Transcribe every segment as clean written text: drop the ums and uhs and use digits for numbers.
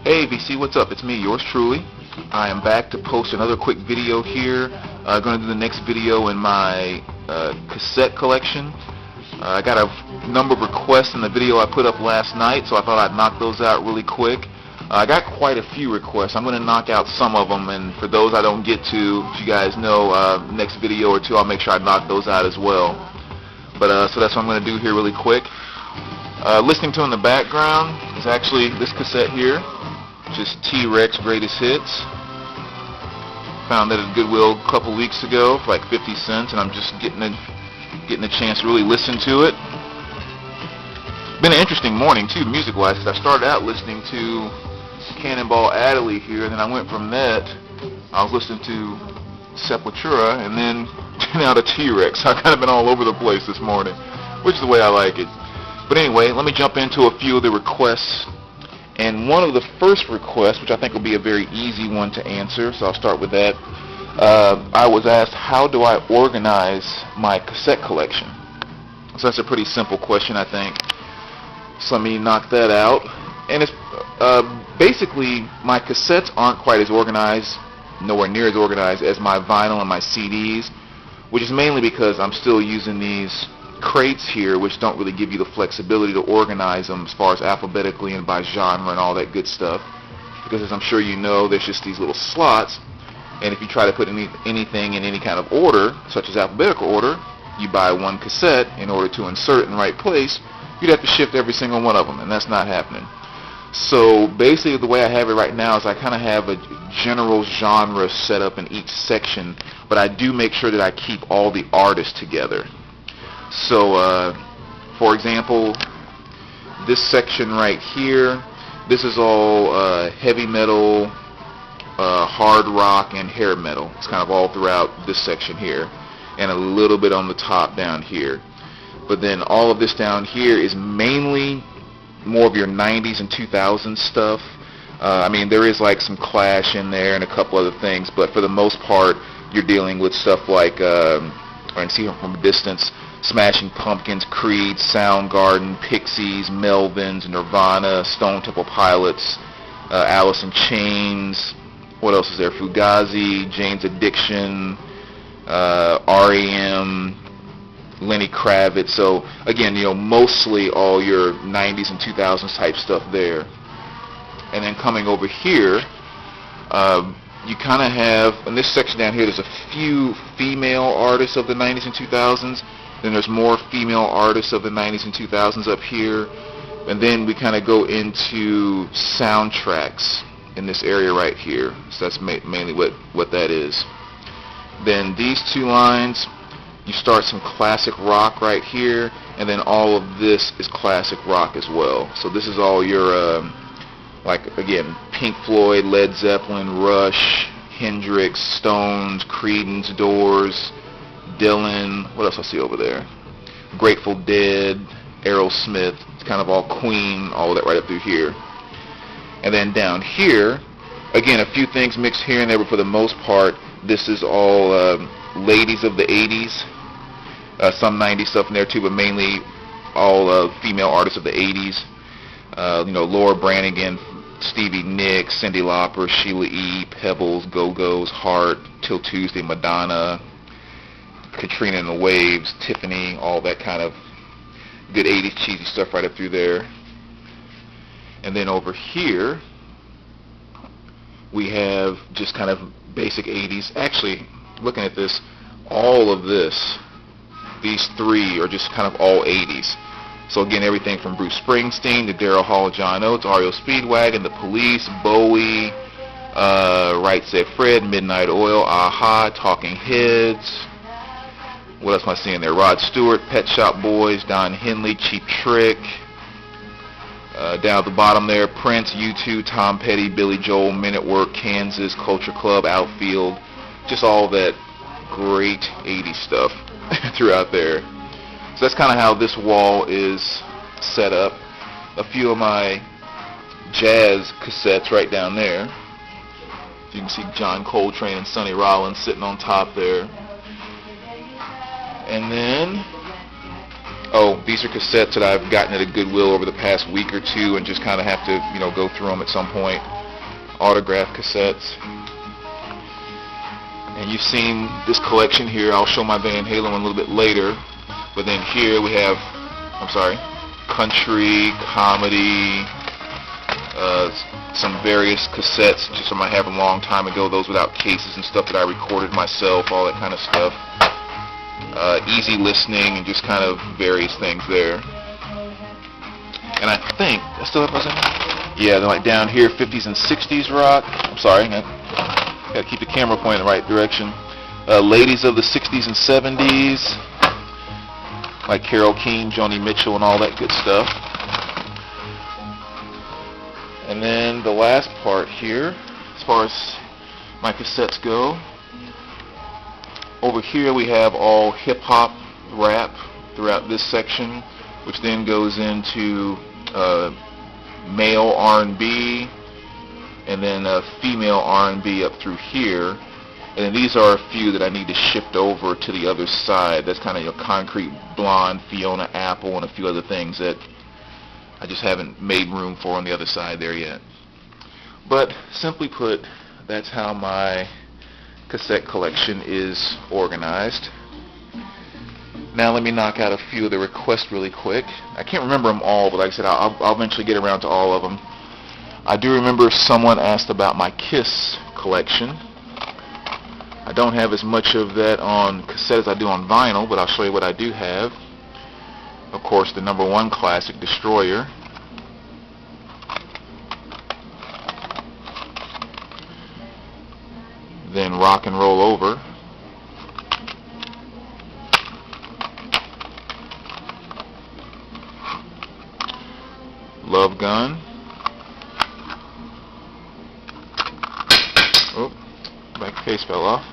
Hey VC, what's up? It's me, yours truly. I am back to post another quick video here. Going to do the next video in my cassette collection. I got a number of requests in the video I put up last night, so I thought I'd knock those out really quick. I got quite a few requests. I'm going to knock out some of them, and for those I don't get to, if you guys know, next video or two I'll make sure I knock those out as well. But so that's what I'm going to do here really quick. Listening to in the background is actually this cassette here, just T-Rex Greatest Hits. Found that at Goodwill a couple weeks ago for like 50 cents, and I'm just getting a chance to really listen to it. Been an interesting morning too, music-wise, because I started out listening to Cannonball Adderley here, and then I went from that. I was listening to Sepultura, and then now to T-Rex. I've kind of been all over the place this morning, which is the way I like it. But anyway, let me jump into a few of the requests. And one of the first requests, which I think will be a very easy one to answer, so I'll start with that. I was asked, how do I organize my cassette collection? So that's a pretty simple question, I think. So let me knock that out. And it's basically, my cassettes aren't quite as organized, nowhere near as organized as my vinyl and my CDs, which is mainly because I'm still using these crates here, which don't really give you the flexibility to organize them as far as alphabetically and by genre and all that good stuff. Because as I'm sure you know, there's just these little slots, and if you try to put anything in any kind of order, such as alphabetical order, you buy one cassette in order to insert it in the right place, you'd have to shift every single one of them, and that's not happening. So basically the way I have it right now is I kind of have a general genre set up in each section, but I do make sure that I keep all the artists together. So, for example, this section right here, this is all heavy metal, hard rock, and hair metal. It's kind of all throughout this section here, and a little bit on the top down here. But then all of this down here is mainly more of your 90s and 2000s stuff. I mean, there is like some Clash in there and a couple other things, but for the most part, you're dealing with stuff like, I can see from a distance, Smashing Pumpkins, Creed, Soundgarden, Pixies, Melvins, Nirvana, Stone Temple Pilots, Alice in Chains. What else is there? Fugazi, Jane's Addiction, REM, Lenny Kravitz. So again, you know, mostly all your 90s and 2000s type stuff there. And then coming over here, you kind of have, in this section down here, there's a few female artists of the 90s and 2000s. Then there's more female artists of the 90s and 2000s up here. And then we kind of go into soundtracks in this area right here. So that's mainly what that is. Then these two lines, you start some classic rock right here. And then all of this is classic rock as well. So this is all your, like, again, Pink Floyd, Led Zeppelin, Rush, Hendrix, Stones, Creedence, Doors, Dylan, what else I see over there? Grateful Dead, Aerosmith. It's kind of all Queen, all that right up through here. And then down here, again, a few things mixed here and there, but for the most part, this is all ladies of the 80s. Some 90s stuff in there too, but mainly all female artists of the 80s. You know, Laura Branigan, Stevie Nicks, Cyndi Lauper, Sheila E., Pebbles, Go-Go's, Heart, Till Tuesday, Madonna, Katrina and the Waves, Tiffany, all that kind of good 80s cheesy stuff right up through there. And then over here, we have just kind of basic 80s. Actually, looking at this, all of this, these three are just kind of all 80s. So again, everything from Bruce Springsteen to Daryl Hall, John Oates, REO Speedwagon, The Police, Bowie, Right Said Fred, Midnight Oil, Aha, Talking Heads. What else am I seeing there? Rod Stewart, Pet Shop Boys, Don Henley, Cheap Trick. Down at the bottom there, Prince, U2, Tom Petty, Billy Joel, Men at Work, Kansas, Culture Club, Outfield. Just all that great 80s stuff throughout there. So that's kind of how this wall is set up. A few of my jazz cassettes right down there. You can see John Coltrane and Sonny Rollins sitting on top there. And then Oh, these are cassettes that I've gotten at a Goodwill over the past week or two and just kind of have to, go through them at some point. Autographed cassettes. And you've seen this collection here. I'll show my Van Halen one a little bit later. But then here we have, country, comedy, some various cassettes just from I have a long time ago, those without cases and stuff that I recorded myself, all that kind of stuff. Easy listening and just kind of various things there. And I think, I still have those in there? Yeah, they're like down here, 50s and 60s rock. I'm sorry, gotta keep the camera pointing in the right direction. Ladies of the 60s and 70s, like Carole King, Joni Mitchell, and all that good stuff. And then the last part here, as far as my cassettes go, over here we have all hip-hop, rap throughout this section, which then goes into male R&B, and then female R&B up through here. And then these are a few that I need to shift over to the other side. That's kind of your Concrete Blonde, Fiona Apple, and a few other things that I just haven't made room for on the other side there yet. But simply put, that's how my cassette collection is organized. Now let me knock out a few of the requests really quick. I can't remember them all, but like I said, I'll eventually get around to all of them. I do remember someone asked about my Kiss collection. I don't have as much of that on cassette as I do on vinyl, but I'll show you what I do have. Of course, the #1 classic, Destroyer. Then Rock and Roll Over. Love Gun. Oh, back case fell off.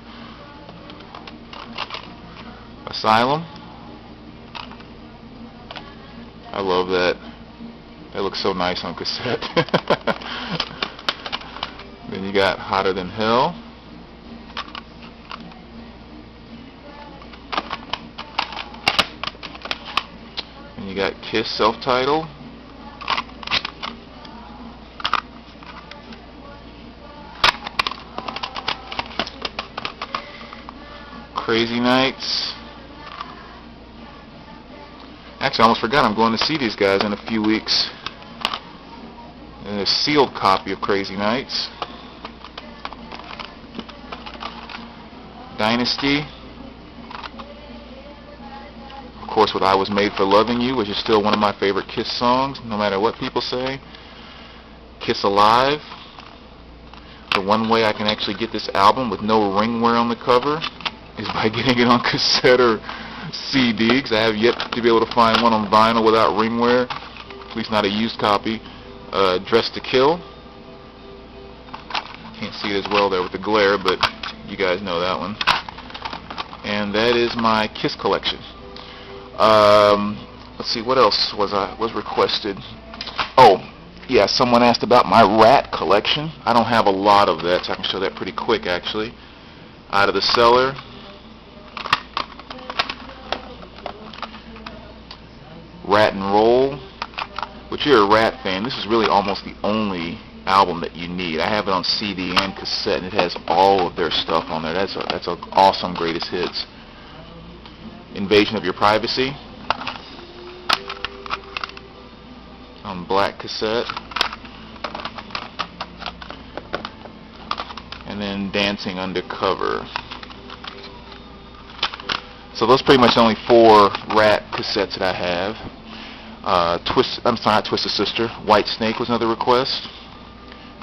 Asylum. I love that. That looks so nice on cassette. Then you got Hotter Than Hell. And you got Kiss self-titled. Crazy Nights. Actually, I almost forgot I'm going to see these guys in a few weeks. And a sealed copy of Crazy Nights. Dynasty. Of course, what I Was Made for Loving You, which is still one of my favorite Kiss songs, no matter what people say. Kiss Alive. The one way I can actually get this album with no ringware on the cover is by getting it on cassette or CD, because I have yet to be able to find one on vinyl without ringware, at least not a used copy. Dress to Kill. Can't see it as well there with the glare, but you guys know that one. And that is my Kiss collection. Let's see, what else was requested? Oh, yeah, someone asked about my Ratt collection. I don't have a lot of that, so I can show that pretty quick, actually. Out of the Cellar. Ratt and Roll. Which, you're a Ratt fan, this is really almost the only album that you need. I have it on CD and cassette, and it has all of their stuff on there. That's an awesome greatest hits. Invasion of Your Privacy on black cassette. And then Dancing Undercover. So those are pretty much the only 4 Ratt cassettes that I have. Not Twisted Sister. Whitesnake was another request.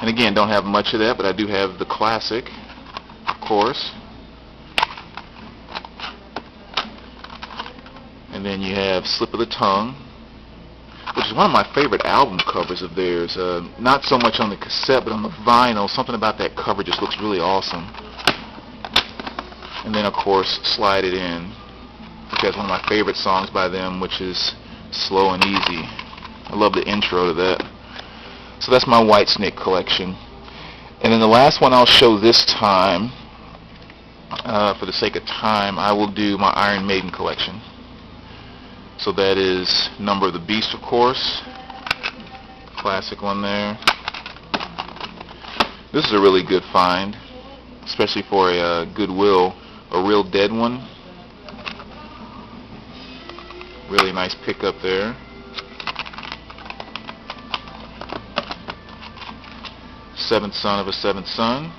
And again, don't have much of that, but I do have the classic, of course. And then you have Slip of the Tongue, which is one of my favorite album covers of theirs. Not so much on the cassette, but on the vinyl. Something about that cover just looks really awesome. And then, of course, Slide It In, which has one of my favorite songs by them, which is Slow and Easy. I love the intro to that. So that's my Whitesnake collection. And then the last one I'll show this time, for the sake of time, I will do my Iron Maiden collection. So that is Number of the Beast, of course. Classic one there. This is a really good find, especially for a Goodwill, a real dead one. Really nice pickup there. Seventh son of a seventh son.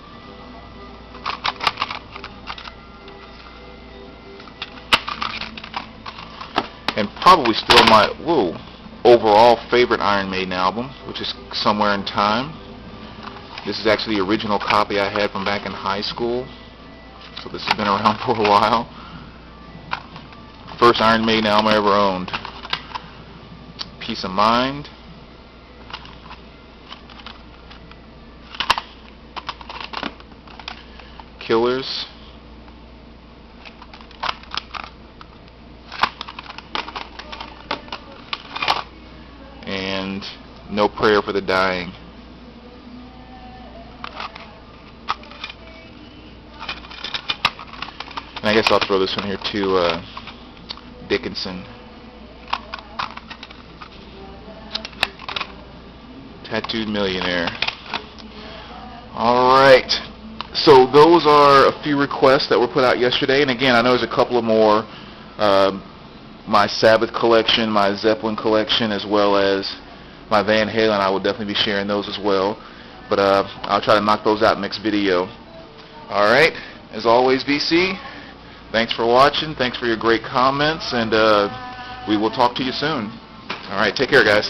And probably still my overall favorite Iron Maiden album, which is Somewhere in Time. This is actually the original copy I had from back in high school, so this has been around for a while. First Iron Maiden album I ever owned. Peace of Mind. Killers. And No Prayer for the Dying. And I guess I'll throw this one here too, Dickinson. Tattooed Millionaire. Alright, so those are a few requests that were put out yesterday, and again, I know there's a couple of more. My Sabbath collection, my Zeppelin collection, as well as my Van Halen, I will definitely be sharing those as well. But I'll try to knock those out next video. Alright, as always, VC, thanks for watching, thanks for your great comments, and we will talk to you soon. Alright, take care, guys.